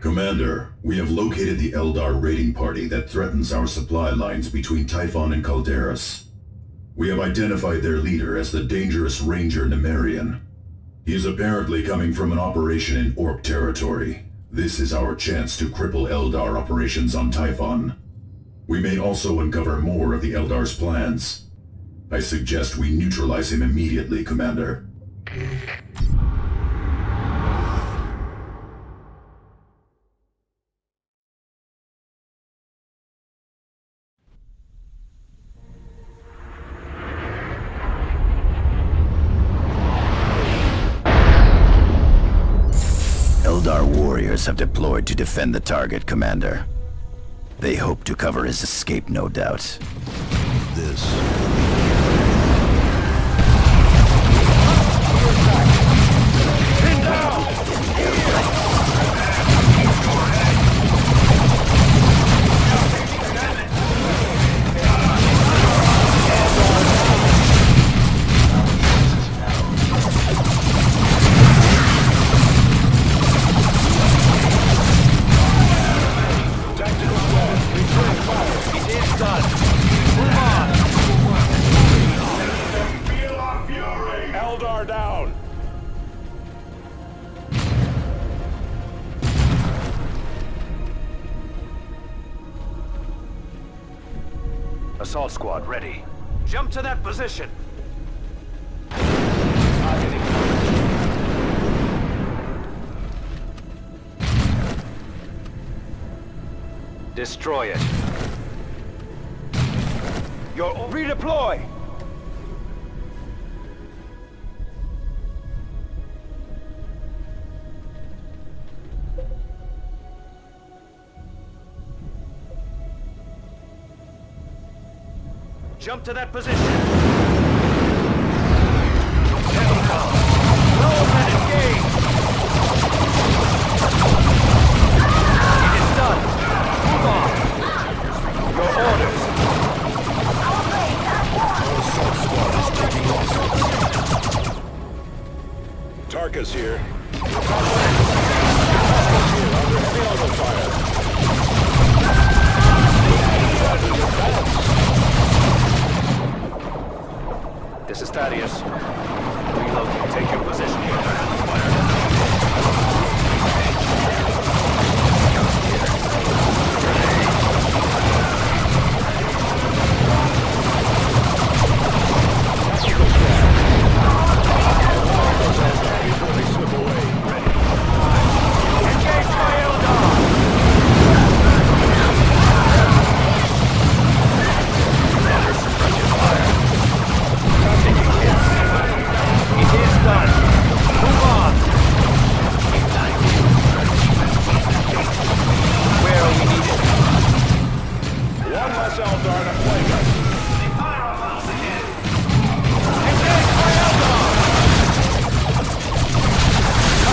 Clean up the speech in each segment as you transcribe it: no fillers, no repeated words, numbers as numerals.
Commander, we have located the Eldar raiding party that threatens our supply lines between Typhon and Calderas. We have identified their leader as the dangerous Ranger Nemerian. He is apparently coming from an operation in Orc territory. This is our chance to cripple Eldar operations on Typhon. We may also uncover more of the Eldar's plans. I suggest we neutralize him immediately, Commander. Eldar warriors have deployed to defend the target, Commander. They hope to cover his escape, no doubt. This... Pin down! Assault squad ready. Jump to that position. Destroy it. Redeploy! Jump to that position. Roll and engage. It is done. Move on. Your orders. Our assault squad is taking offense. Tarkus here. Under field fire. This is Thaddeus. Reloading. Take your position here. Engage my Eldar! It is done. Move on. Where are we needed? One less Eldar to plague us. Engage my Eldar!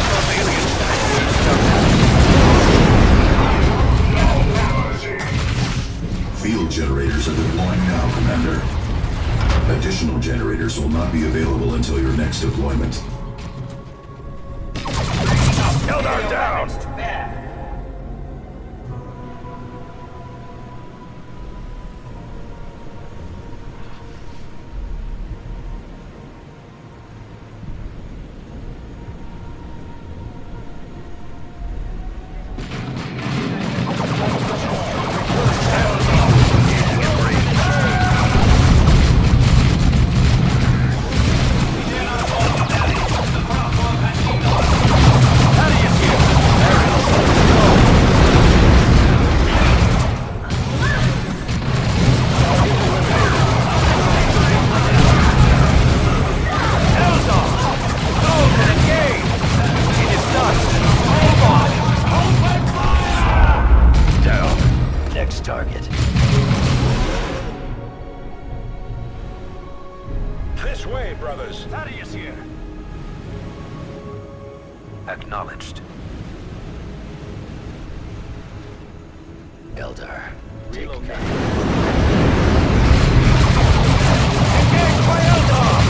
Those aliens Field generators are deploying now, Commander. Additional generators will not be available until your next deployment. Eldar down! Target. This way, brothers. Thaddeus here. Acknowledged. Eldar, take cover. Engage my Eldar!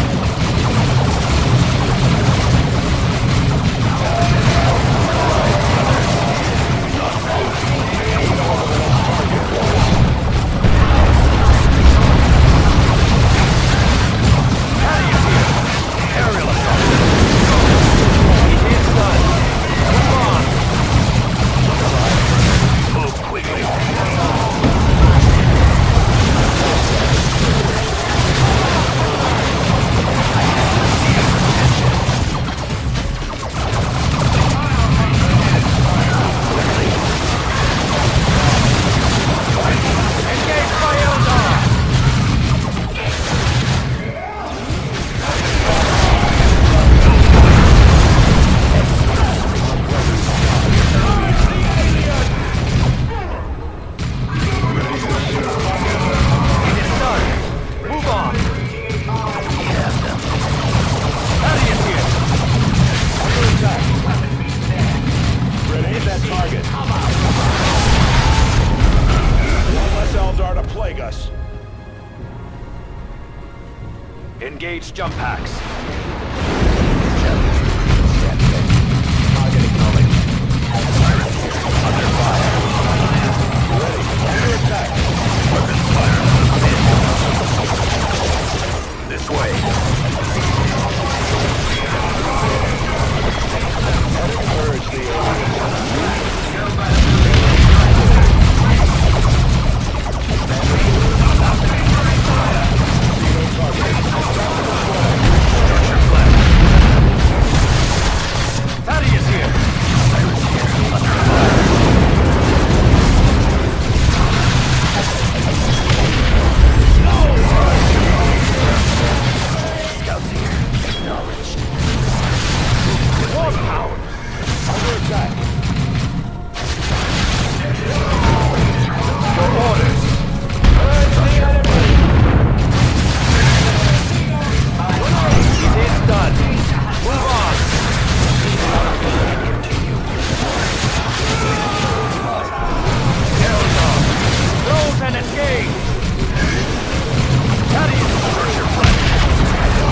Engage jump packs. Target acknowledged. Under fire. Ready. Under attack. This way. Urge the Thaddeus here. under attack. Your orders. Urge the enemy. It's done. Move on. Throws and engage. Thaddeus, search your flank.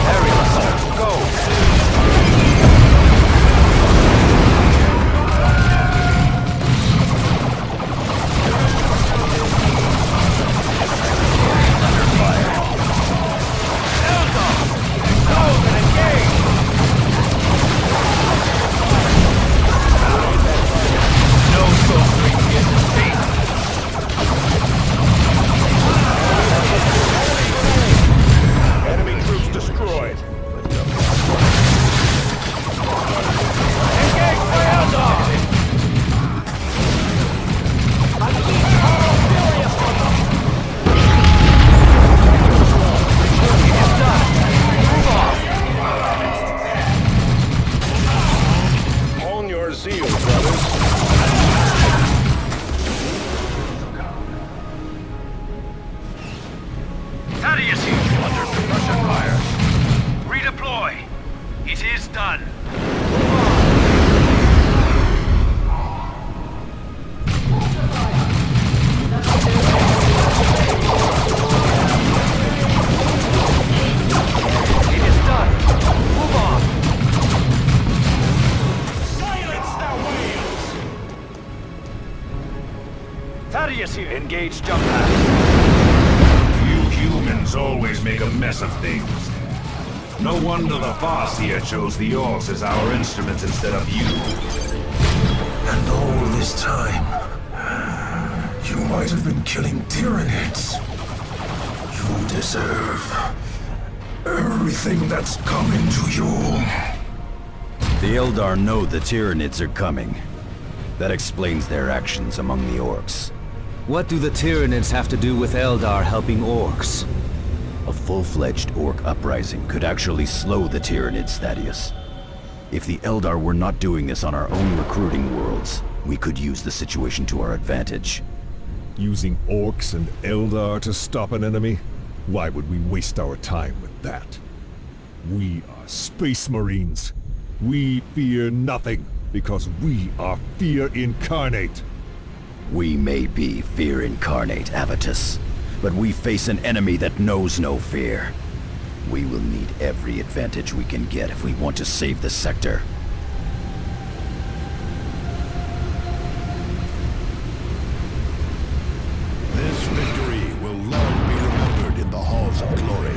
Aerial assault, go. Enemy troops destroyed. Engage by Eldar! It's done. Move on. On your zeal, brothers. Thaddeus here. Under Russian fire. Redeploy. It is done. It is done. Move on. Silence the whales! Thaddeus here. Engage jump pack. You humans always make a mess of things. No wonder the boss here chose the orcs as our instruments instead of you. And all this time, you might have been killing Tyranids. You deserve everything that's coming to you. The Eldar know the Tyranids are coming. That explains their actions among the orcs. What do the Tyranids have to do with Eldar helping orcs? A full-fledged orc uprising could actually slow the Tyranids, Thaddeus. If the Eldar were not doing this on our own recruiting worlds, we could use the situation to our advantage. Using orcs and Eldar to stop an enemy? Why would we waste our time with that? We are Space Marines. We fear nothing, because we are fear incarnate. We may be fear incarnate, Avitus, but we face an enemy that knows no fear. We will need every advantage we can get if we want to save the sector. This victory will long be remembered in the halls of glory.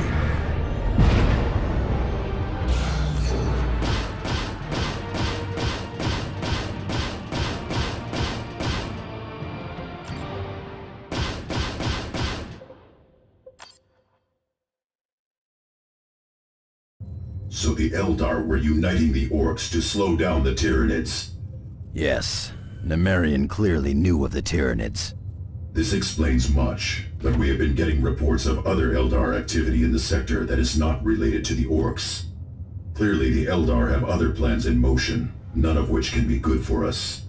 So the Eldar were uniting the orcs to slow down the Tyranids. Yes, Nemerian clearly knew of the Tyranids. This explains much, but we have been getting reports of other Eldar activity in the sector that is not related to the orcs. Clearly the Eldar have other plans in motion, none of which can be good for us.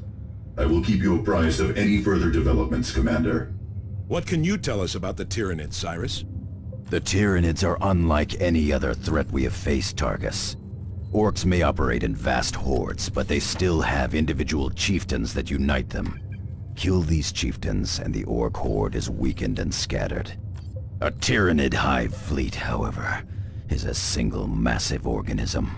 I will keep you apprised of any further developments, Commander. What can you tell us about the Tyranids, Cyrus? The Tyranids are unlike any other threat we have faced, Targus. Orcs may operate in vast hordes, but they still have individual chieftains that unite them. Kill these chieftains, and the Orc horde is weakened and scattered. A Tyranid hive fleet, however, is a single massive organism.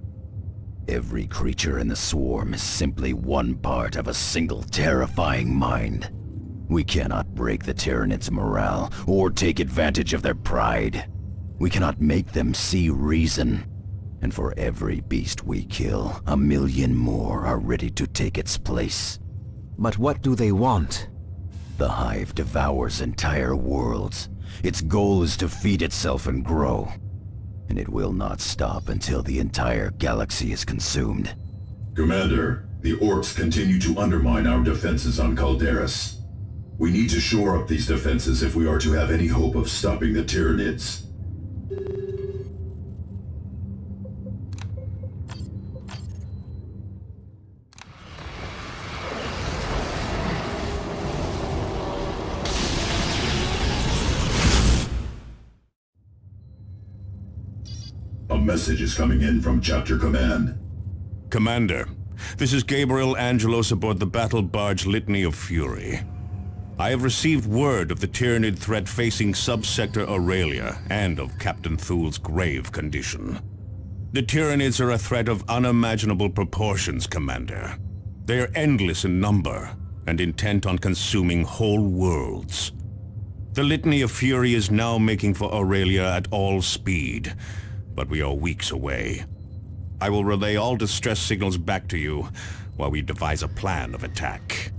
Every creature in the swarm is simply one part of a single terrifying mind. We cannot break the Tyranids' morale or take advantage of their pride. We cannot make them see reason. And for every beast we kill, 1,000,000 more are ready to take its place. But what do they want? The Hive devours entire worlds. Its goal is to feed itself and grow. And it will not stop until the entire galaxy is consumed. Commander, the Orcs continue to undermine our defenses on Calderas. We need to shore up these defenses if we are to have any hope of stopping the Tyranids. A message is coming in from Chapter Command. Commander, this is Gabriel Angelos aboard the battle barge Litany of Fury. I have received word of the Tyranid threat facing Subsector Aurelia and of Captain Thul's grave condition. The Tyranids are a threat of unimaginable proportions, Commander. They are endless in number and intent on consuming whole worlds. The Litany of Fury is now making for Aurelia at all speed, but we are weeks away. I will relay all distress signals back to you while we devise a plan of attack.